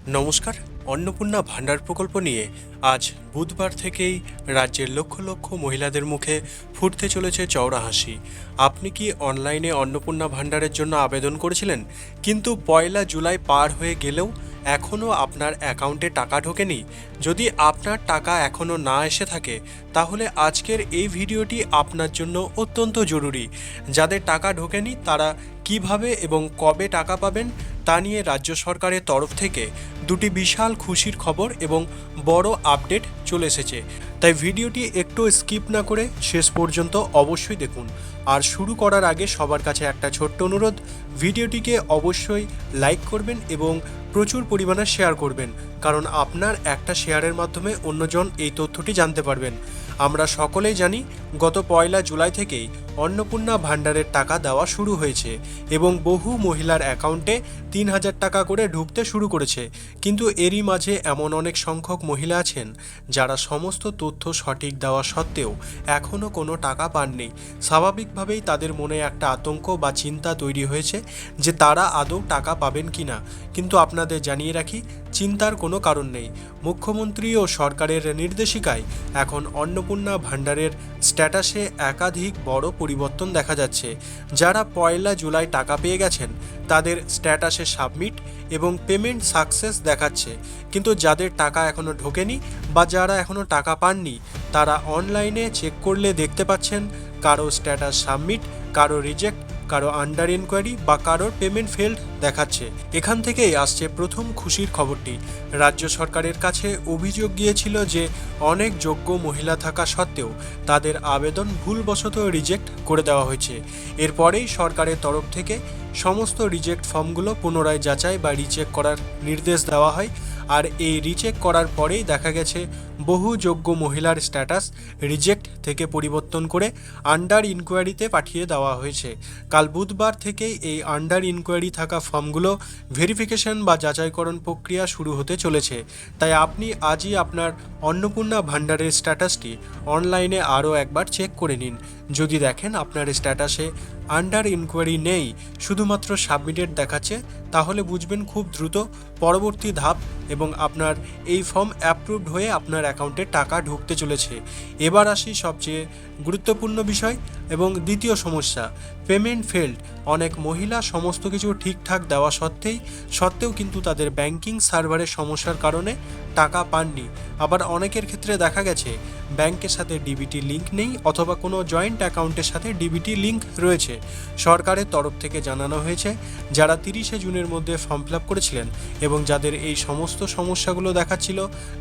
নমস্কার। অন্নপূর্ণা ভাণ্ডার প্রকল্প নিয়ে আজ বুধবার থেকেই রাজ্যের লক্ষ লক্ষ মহিলাদের মুখে ফুটতে চলেছে চওড়া হাসি। আপনি কি অনলাইনে অন্নপূর্ণা ভাণ্ডারের জন্য আবেদন করেছিলেন, কিন্তু 1 জুলাই পার হয়ে গেলেও এখনও আপনার অ্যাকাউন্টে টাকা ঢোকেনি? যদি আপনার টাকা এখনও না এসে থাকে, তাহলে আজকের এই ভিডিওটি আপনার জন্য অত্যন্ত জরুরি। যাদের টাকা ঢোকেনি তারা কিভাবে এবং কবে টাকা পাবেন তা নিয়ে রাজ্য সরকারের তরফ থেকে দুটি বিশাল খুশির খবর এবং বড় আপডেট চলে এসেছে। তাই ভিডিওটি একটু স্কিপ না করে শেষ পর্যন্ত অবশ্যই দেখুন। আর শুরু করার আগে সবার কাছে একটা ছোট্ট অনুরোধ, ভিডিওটিকে অবশ্যই লাইক করবেন এবং প্রচুর পরিমাণে শেয়ার করবেন, কারণ আপনার একটা শেয়ারের মাধ্যমে অন্যজন এই তথ্যটি জানতে পারবেন। আমরা সকলেই জানি গত 1 জুলাই থেকেই অন্নপূর্ণা ভাণ্ডারের টাকা দেওয়া শুরু হয়েছে এবং বহু মহিলার অ্যাকাউন্টে 3,000 টাকা করে ঢুকতে শুরু করেছে। কিন্তু এরই মাঝে এমন অনেক সংখ্যক মহিলা আছেন যারা সমস্ত তথ্য সঠিক দেওয়া সত্ত্বেও এখনও কোনো টাকা পাননি। স্বাভাবিকভাবেই তাদের মনে একটা আতঙ্ক বা চিন্তা তৈরি হয়েছে যে তারা আদৌ টাকা পাবেন কিনা। কিন্তু আপনাদের জানিয়ে রাখি, চিন্তার কোনো কারণ নেই। মুখ্যমন্ত্রী ও সরকারের নির্দেশিকায় এখন অন্নপূর্ণা ভাণ্ডারের স্ট্যাটাসে একাধিক বড় পরিবর্তন দেখা যাচ্ছে। যারা 1 জুলাই টাকা পেয়ে গেছেন তাদের স্ট্যাটাসে সাবমিট এবং পেমেন্ট সাকসেস দেখাচ্ছে, কিন্তু যাদের টাকা এখনও ঢোকেনি বা যারা এখনও টাকা পাননি তারা অনলাইনে চেক করলে দেখতে পাচ্ছেন কারো স্ট্যাটাস সাবমিট, কারো রিজেক্ট, কারো আন্ডার ইনকোয়ারি বা কারোর পেমেন্ট ফেলড দেখাচ্ছে। এখান থেকেই আসছে প্রথম খুশির খবরটি। রাজ্য সরকারের কাছে অভিযোগ গিয়েছিল যে অনেক যোগ্য মহিলা থাকা সত্ত্বেও তাদের আবেদন ভুলবশত রিজেক্ট করে দেওয়া হয়েছে। এরপরেই সরকারের তরফ থেকে সমস্ত রিজেক্ট ফর্মগুলো পুনরায় যাচাই বা রিচেক করার নির্দেশ দেওয়া হয়। আর এই রিচেক করার পরেই দেখা গেছে বহু যোগ্য মহিলার স্ট্যাটাস রিজেক্ট থেকে পরিবর্তন করে আন্ডার ইনকোয়ারিতে পাঠিয়ে দেওয়া হয়েছে। কাল বুধবার থেকেই এই আন্ডার ইনকোয়ারি থাকা ফর্মগুলো ভেরিফিকেশন বা যাচাইকরণ প্রক্রিয়া শুরু হতে চলেছে। তাই আপনি আজই আপনার অন্নপূর্ণা ভাণ্ডারের স্ট্যাটাসটি অনলাইনে আরও একবার চেক করে নিন। যদি দেখেন আপনার স্ট্যাটাসে আন্ডার ইনকোয়ারি নেই, শুধুমাত্র সাবমিটেড দেখাচ্ছে, তাহলে বুঝবেন খুব দ্রুত পরবর্তী ধাপ এবং আপনার এই ফর্ম অ্যাপ্রুভড হয়ে আপনার অ্যাকাউন্টে টাকা ঢুকতে চলেছে। এবার আসি সবচেয়ে গুরুত্বপূর্ণ বিষয় এবং দ্বিতীয় সমস্যা, পেমেন্ট ফেলড। অনেক মহিলা সমস্ত কিছু ঠিকঠাক দেওয়া সত্ত্বেও কিন্তু তাদের ব্যাংকিং সার্ভারের সমস্যার কারণে টাকা পাননি। আবার অনেকের ক্ষেত্রে দেখা গেছে ব্যাংকের সাথে ডিবিটি লিঙ্ক নেই অথবা কোনো জয়েন্ট অ্যাকাউন্টের সাথে ডিবিটি লিঙ্ক রয়েছে। সরকারের তরফ থেকে জানানো হয়েছে যারা 30 জুনের মধ্যে ফর্ম ফিল আপ করেছিলেন এবং যাদের এই সমস্ত সমস্যাগুলো দেখাচ্ছিল,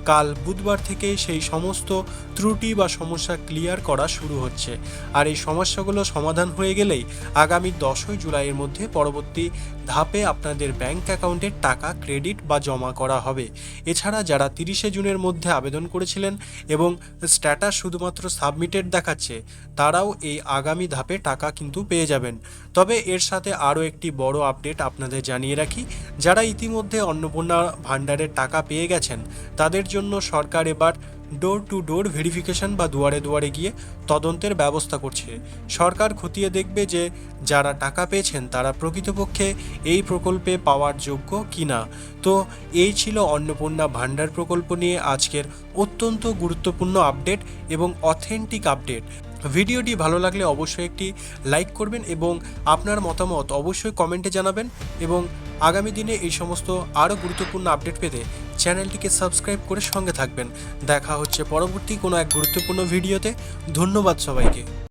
কাল বুধবার থেকেই সেই সমস্ত ত্রুটি বা সমস্যা ক্লিয়ার করা শুরু হচ্ছে। আর এই সমস্যাগুলো সমাধান হয়ে গেলেই আগামী 10 জুলাইয়ের মধ্যে পরবর্তী ধাপে আপনাদের ব্যাংক অ্যাকাউন্টে টাকা ক্রেডিট বা জমা করা হবে। এছাড়া যারা 30 জুনের মধ্যে আবেদন করেছিলেন এবং স্ট্যাটাস শুধুমাত্র সাবমিটেড দেখাচ্ছে, তারাও এই আগামী ধাপে টাকা কিন্তু পেয়ে যাবেন। তবে এর সাথে আরও একটি বড় আপডেট আপনাদের জানিয়ে রাখি, যারা ইতিমধ্যে অন্নপূর্ণা ভাণ্ডারের টাকা পেয়ে গেছেন তাদের জন্য সরকার এবার ডোর টু ডোর ভেরিফিকেশন বা দুয়ারে দুয়ারে গিয়ে তদন্তের ব্যবস্থা করছে। সরকার খতিয়ে দেখবে যে যারা টাকা পেয়েছেন তারা প্রকৃতপক্ষে এই প্রকল্পে পাওয়ার যোগ্য কিনা। তো এই ছিল অন্নপূর্ণা ভাণ্ডার প্রকল্প নিয়ে আজকের অত্যন্ত গুরুত্বপূর্ণ আপডেট এবং অথেন্টিক আপডেট। ভিডিওটি ভালো লাগলে অবশ্যই একটি লাইক করবেন এবং আপনার মতামত অবশ্যই কমেন্টে জানাবেন এবং আগামী দিনে এই সমস্ত আরও গুরুত্বপূর্ণ আপডেট পেতে চ্যানেলটিকে সাবস্ক্রাইব করে সঙ্গে থাকবেন। দেখা হচ্ছে পরবর্তী কোনো এক গুরুত্বপূর্ণ ভিডিওতে। ধন্যবাদ সবাইকে।